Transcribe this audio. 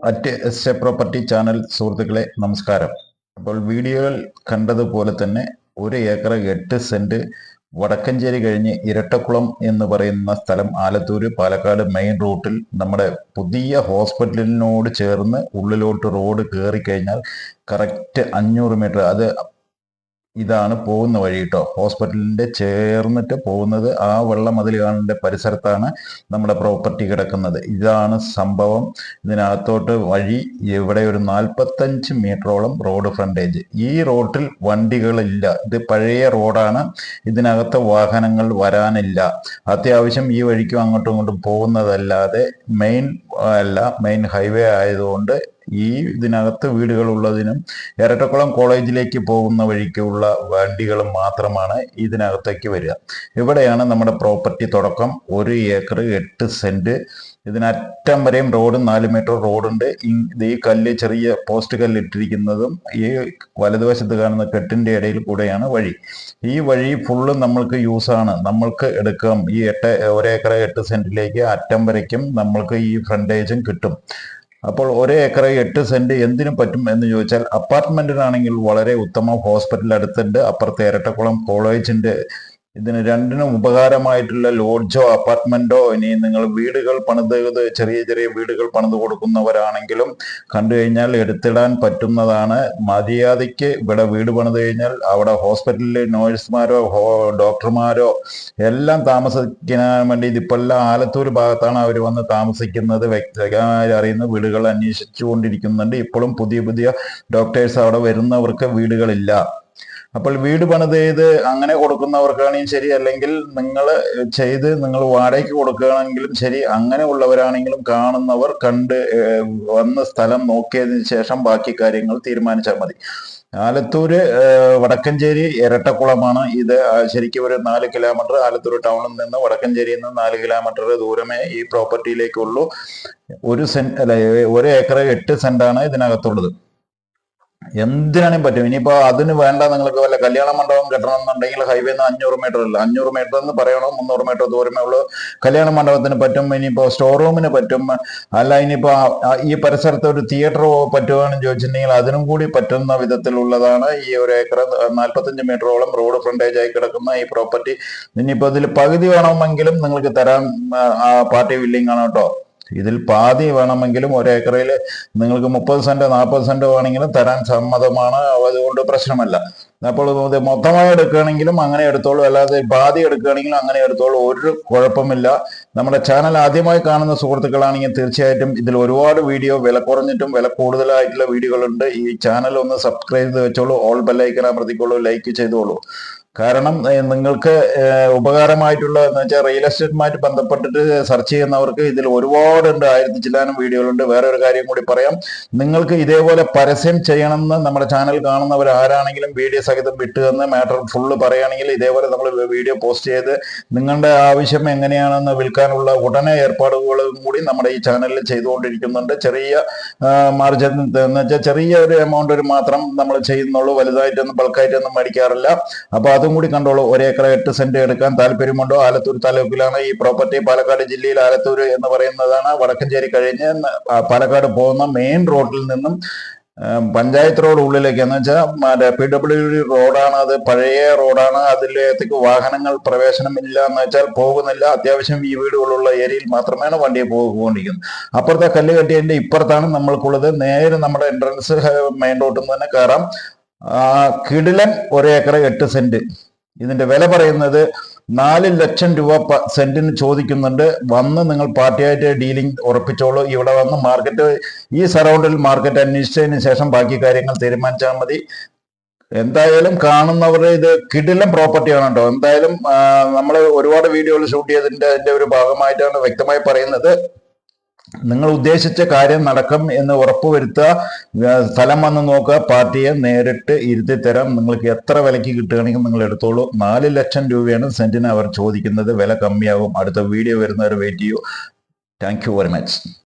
At S A property channel സുഹൃത്തുക്കളെ നമസ്കാരം. അപ്പോൾ വീഡിയോയിൽ കണ്ടതുപോലെ തന്നെ 1 ഏക്കർ 8 സെന്റ് വടക്കഞ്ചേരി കഴിഞ്ഞ് ഇരട്ടക്കുളം എന്ന് പറയുന്ന സ്ഥലം ആലത്തൂർ പാലക്കാട് മെയിൻ റൂട്ടിൽ നമ്മുടെ പുതിയ ഹോസ്പിറ്റലിനോട് ചേർന്ന് ഉള്ളിലോട്ട് റോഡ് കയറി കഴിഞ്ഞാൽ കറക്റ്റ് 500 മീറ്റർ ഇതാണ് പോകുന്ന വഴി കേട്ടോ. ഹോസ്പിറ്റലിന്റെ ചേർന്നിട്ട് പോകുന്നത് ആ വെള്ളമതിലുകാണിന്റെ പരിസരത്താണ് നമ്മുടെ പ്രോപ്പർട്ടി കിടക്കുന്നത്. ഇതാണ് സംഭവം. ഇതിനകത്തോട്ട് വഴി ഇവിടെ ഒരു 45 മീറ്ററോളം റോഡ് ഫ്രണ്ടേജ്. ഈ റോഡിൽ വണ്ടികളില്ല. ഇത് പഴയ റോഡാണ്. ഇതിനകത്ത് വാഹനങ്ങൾ വരാനില്ല. അത്യാവശ്യം ഈ വഴിക്കും അങ്ങോട്ടും ഇങ്ങോട്ടും പോകുന്നതല്ലാതെ മെയിൻ ഹൈവേ ആയതുകൊണ്ട് ഈ ഇതിനകത്ത് വീടുകളുള്ളതിനും ഇരട്ടക്കുളം കോളേജിലേക്ക് പോകുന്ന വഴിക്കുള്ള വണ്ടികളും മാത്രമാണ് ഇതിനകത്തേക്ക് വരിക. ഇവിടെയാണ് നമ്മുടെ പ്രോപ്പർട്ടി തുടക്കം. 1 ഏക്കർ 8 സെന്റ്. ഇതിനറ്റം വരെയും റോഡ് 4 മീറ്റർ റോഡുണ്ട്. ഈ കല്ല് ചെറിയ പോസ്റ്റ് കല്ല് ഇട്ടിരിക്കുന്നതും ഈ വലതുവശത്ത് കാണുന്ന കെട്ടിന്റെ ഇടയിൽ കൂടെയാണ് വഴി. ഈ വഴി ഫുള്ള് നമ്മൾക്ക് യൂസാണ്. നമ്മൾക്ക് എടുക്കാം. ഈ 1 ഏക്കർ 8 സെന്റിലേക്ക് അറ്റം വരയ്ക്കും നമ്മൾക്ക് ഈ ഫ്രണ്ടേജും കിട്ടും. അപ്പോൾ 1 ഏക്കർ 8 സെന്റ് എന്തിനും പറ്റും എന്ന് ചോദിച്ചാൽ അപ്പാർട്ട്മെന്റിനാണെങ്കിൽ വളരെ ഉത്തമം. ഹോസ്പിറ്റൽ അടുത്തുണ്ട്. അപ്പുറത്തെ ഇരട്ടക്കുളം കോളേജിന്റെ ഇതിന് രണ്ടിനും ഉപകാരമായിട്ടുള്ള ലോഡ്ജോ അപ്പാർട്ട്മെന്റോ, ഇനി നിങ്ങൾ വീടുകൾ ചെറിയ ചെറിയ വീടുകൾ പണിത് കൊടുക്കുന്നവരാണെങ്കിലും കണ്ടു കഴിഞ്ഞാൽ എടുത്തിടാൻ പറ്റുന്നതാണ്. മര്യാദയ്ക്ക് ഇവിടെ വീട് പണിത് കഴിഞ്ഞാൽ അവിടെ ഹോസ്പിറ്റലിൽ നേഴ്സുമാരോ ഡോക്ടർമാരോ എല്ലാം താമസിക്കാൻ വേണ്ടി ഇതിപ്പോൾ എല്ലാം ആലത്തൂർ ഭാഗത്താണ് അവർ വന്ന് താമസിക്കുന്നത്. വ്യക്തമായി അറിയുന്ന വീടുകൾ അന്വേഷിച്ചു കൊണ്ടിരിക്കുന്നുണ്ട്. ഇപ്പോഴും പുതിയ പുതിയ ഡോക്ടേഴ്സ് അവിടെ വരുന്നവർക്ക് വീടുകളില്ല. അപ്പോൾ വീട് പണിത് ചെയ്ത് അങ്ങനെ കൊടുക്കുന്നവർക്കാണെങ്കിലും ശരി, അല്ലെങ്കിൽ നിങ്ങൾ വാടകയ്ക്ക് കൊടുക്കുകയാണെങ്കിലും ശരി, അങ്ങനെ ഉള്ളവരാണെങ്കിലും കാണുന്നവർ കണ്ട് വന്ന് സ്ഥലം നോക്കിയതിന് ശേഷം ബാക്കി കാര്യങ്ങൾ തീരുമാനിച്ചാൽ മതി. ആലത്തൂര് വടക്കഞ്ചേരി ഇരട്ടക്കുളമാണ് ഇത്. ശരിക്കും ഒരു 4 കിലോമീറ്റർ ആലത്തൂർ ടൗണിൽ നിന്ന് വടക്കഞ്ചേരിയിൽ നിന്ന് 4 കിലോമീറ്റർ ദൂരമേ ഈ പ്രോപ്പർട്ടിയിലേക്കുള്ളൂ. 1 ഏക്കർ 8 സെന്റാണ് ഇതിനകത്തുള്ളത്. എന്തിനാണേലും പറ്റും. ഇനിയിപ്പോ അതിന് വേണ്ട നിങ്ങൾക്ക് വല്ല കല്യാണ മണ്ഡപം കെട്ടണം എന്നുണ്ടെങ്കിൽ ഹൈവേന്ന് 500 മീറ്റർ ഇല്ല, 500 മീറ്റർ എന്ന് പറയണോ 300 മീറ്റർ ദൂരമേ ഉള്ളൂ. കല്യാണ മണ്ഡപത്തിന് പറ്റും. ഇനിയിപ്പോ സ്റ്റോർ റൂമിന് പറ്റും. അല്ല ഇനിയിപ്പോ ഈ പരിസരത്ത് ഒരു തിയേറ്റർ പറ്റുകയാണെന്ന് ചോദിച്ചിട്ടുണ്ടെങ്കിൽ അതിനും കൂടി പറ്റുന്ന വിധത്തിലുള്ളതാണ് ഈ 1 ഏക്കർ 45 മീറ്ററോളം റോഡ് ഫ്രണ്ടേജ് ആയി കിടക്കുന്ന ഈ പ്രോപ്പർട്ടി. ഇനിയിപ്പോ ഇതിൽ പകുതി വേണമെങ്കിലും നിങ്ങൾക്ക് തരാൻ പാർട്ടി വില്ലിംഗ് ആണ് കേട്ടോ. ഇതിൽ പാതി വേണമെങ്കിലും 1 ഏക്കറിൽ നിങ്ങൾക്ക് 30 സെന്റ് 40 സെന്റ് വേണമെങ്കിലും തരാൻ സമ്മതമാണ്. അതുകൊണ്ട് പ്രശ്നമല്ല. അപ്പോൾ ഇത് മൊത്തമായി എടുക്കുകയാണെങ്കിലും അങ്ങനെ എടുത്തോളൂ, അല്ലാതെ പാതി എടുക്കുകയാണെങ്കിലും അങ്ങനെ എടുത്തോളൂ, ഒരു കുഴപ്പമില്ല. നമ്മുടെ ചാനൽ ആദ്യമായി കാണുന്ന സുഹൃത്തുക്കളാണെങ്കിൽ തീർച്ചയായിട്ടും ഇതിൽ ഒരുപാട് വീഡിയോ വില കുറഞ്ഞിട്ടും വില കൂടുതലായിട്ടുള്ള വീഡിയോകളുണ്ട്. ഈ ചാനൽ ഒന്ന് സബ്സ്ക്രൈബ് ചെയ്ത് വെച്ചോളൂ, ഓൾ ബെല്ലൈക്കൻ അമർത്തിക്കോളൂ, ലൈക്ക് ചെയ്തോളൂ. കാരണം നിങ്ങൾക്ക് ഉപകാരമായിട്ടുള്ള എന്ന് വെച്ചാൽ റിയൽ എസ്റ്റേറ്റുമായിട്ട് ബന്ധപ്പെട്ടിട്ട് സെർച്ച് ചെയ്യുന്നവർക്ക് ഇതിൽ ഒരുപാടുണ്ട്. 1000 ചില്ലാനും വീഡിയോകളുണ്ട്. വേറെ ഒരു കാര്യം കൂടി പറയാം. നിങ്ങൾക്ക് ഇതേപോലെ പരസ്യം ചെയ്യണമെന്ന് നമ്മുടെ ചാനൽ കാണുന്നവർ ആരാണെങ്കിലും വീഡിയോ സഹിതം വിട്ടുതന്ന് മാറ്റർ ഫുള്ള് പറയുകയാണെങ്കിൽ ഇതേപോലെ നമ്മൾ വീഡിയോ പോസ്റ്റ് ചെയ്ത് നിങ്ങളുടെ ആവശ്യം എങ്ങനെയാണെന്ന് വിൽക്കാനുള്ള ഉടനെ ഏർപ്പാടുകളും കൂടി നമ്മുടെ ഈ ചാനലിൽ ചെയ്തുകൊണ്ടിരിക്കുന്നുണ്ട്. ചെറിയ മാർജിൻ എന്ന് വെച്ചാൽ ചെറിയ ഒരു എമൗണ്ട് മാത്രം നമ്മൾ ചെയ്യുന്നുള്ളൂ. വലുതായിട്ടൊന്നും ബൾക്കായിട്ടൊന്നും മേടിക്കാറില്ല. അപ്പൊ അതും കൂടി കണ്ടോളൂ. 1 ഏക്കർ 8 സെന്റ് എടുക്കാൻ താല്പര്യമുണ്ടോ? ആലത്തൂർ താലൂക്കിലാണ് ഈ പ്രോപ്പർട്ടി. പാലക്കാട് ജില്ലയിൽ ആലത്തൂർ എന്ന് പറയുന്നതാണ്. വടക്കഞ്ചേരി കഴിഞ്ഞ് പാലക്കാട് പോകുന്ന മെയിൻ റോഡിൽ നിന്നും പഞ്ചായത്ത് റോഡ് ഉള്ളിലേക്ക് എന്ന് വെച്ചാൽ PWD റോഡാണ്. അത് പഴയ റോഡാണ്. അതിലേക്ക് വാഹനങ്ങൾ പ്രവേശനമില്ല എന്ന് വെച്ചാൽ പോകുന്നില്ല. അത്യാവശ്യം ഈ വീടുകളുള്ള ഏരിയയിൽ മാത്രമാണ് വണ്ടിയെ പോകൊണ്ടിരിക്കുന്നത്. അപ്പുറത്തെ കല്ല് കെട്ടിയതിന്റെ ഇപ്പുറത്താണ് നമ്മൾക്കുള്ളത്. നേരെ നമ്മുടെ എൻട്രൻസ് മെയിൻ റോഡിൽ നിന്ന് തന്നെ കയറാം. കിടിലൻ 1 ഏക്കർ 8 സെന്റ്. ഇതിന്റെ വില പറയുന്നത് 4 ലക്ഷം രൂപ സെന്റിന് ചോദിക്കുന്നുണ്ട്. വന്ന് നിങ്ങൾ പാർട്ടിയായിട്ട് ഡീലിംഗ് ഉറപ്പിച്ചോളൂ. ഇവിടെ വന്ന് മാർക്കറ്റ് ഈ സറൗണ്ടിൽ മാർക്കറ്റ് അന്വേഷിച്ചതിന് ശേഷം ബാക്കി കാര്യങ്ങൾ തീരുമാനിച്ചാൽ മതി. എന്തായാലും കാണുന്നവരുടെ ഇത് കിടിലൻ പ്രോപ്പർട്ടിയാണ് കേട്ടോ. എന്തായാലും നമ്മൾ ഒരുപാട് വീഡിയോകൾ ഷൂട്ട് ചെയ്തതിന്റെ ഒരു ഭാഗമായിട്ടാണ് വ്യക്തമായി പറയുന്നത്. നിങ്ങൾ ഉദ്ദേശിച്ച കാര്യം നടക്കും എന്ന് ഉറപ്പുവരുത്തുക. സ്ഥലം വന്ന് നോക്കുക. പാർട്ടിയെ നേരിട്ട് ഇരുത്തി തരാം. നിങ്ങൾക്ക് എത്ര വിലയ്ക്ക് കിട്ടുകയാണെങ്കിൽ നിങ്ങൾ എടുത്തോളൂ. 4 ലക്ഷം രൂപയാണ് സെന്റിന് അവർ ചോദിക്കുന്നത്. വില കമ്മിയാകും. അടുത്ത വീഡിയോ വരുന്നവരെ വെയിറ്റ് ചെയ്യൂ. Thank you very much.